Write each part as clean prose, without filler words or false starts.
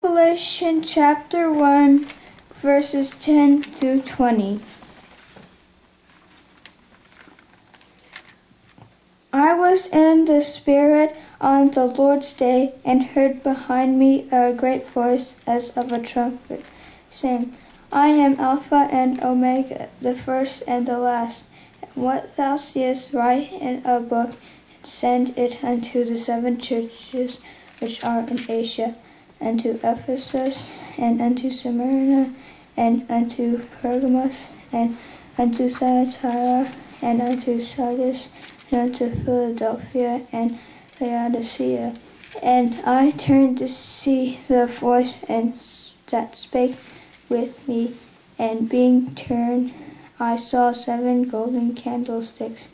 Revelation chapter 1, verses 10 to 20. I was in the Spirit on the Lord's day, and heard behind me a great voice as of a trumpet, saying, I am Alpha and Omega, the first and the last. And what thou seest write in a book, and send it unto the 7 churches which are in Asia, unto Ephesus, and unto Smyrna, and unto Pergamos, and unto Thyatira, and unto Sardis, and unto Philadelphia, and Laodicea. And I turned to see the voice that spake with me, and being turned, I saw 7 golden candlesticks,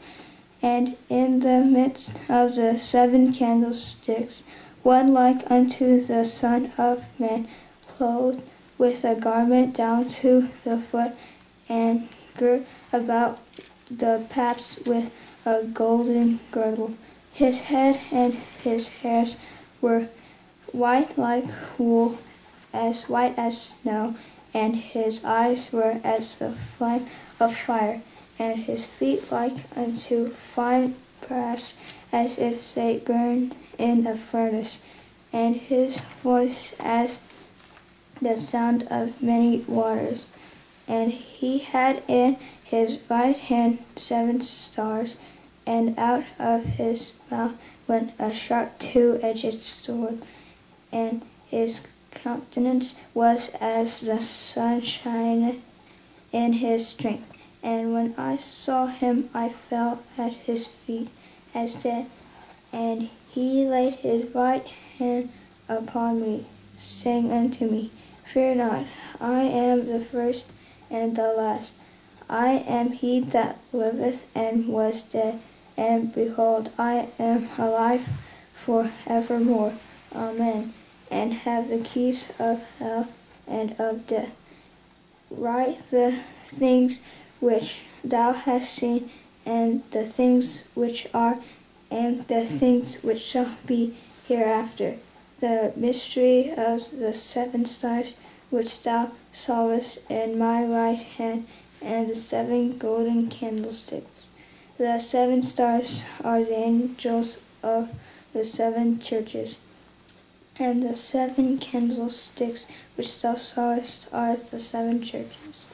and in the midst of the 7 candlesticks one like unto the Son of Man, clothed with a garment down to the foot, and girt about the paps with a golden girdle. His head and his hairs were white like wool, as white as snow, and his eyes were as the flame of fire, and his feet like unto fine brass, as if they burned in a furnace, and his voice as the sound of many waters. And he had in his right hand 7 stars, and out of his mouth went a sharp 2-edged sword, and his countenance was as the sun shineth in his strength. And when I saw him, I fell at his feet as dead. And he laid his right hand upon me, saying unto me, Fear not, I am the first and the last. I am he that liveth and was dead, and behold, I am alive for evermore. Amen. And have the keys of hell and of death. Write the things which thou hast seen, and the things which are, and the things which shall be hereafter. The mystery of the 7 stars which thou sawest in my right hand, and the 7 golden candlesticks. The 7 stars are the angels of the 7 churches, and the 7 candlesticks which thou sawest are the 7 churches.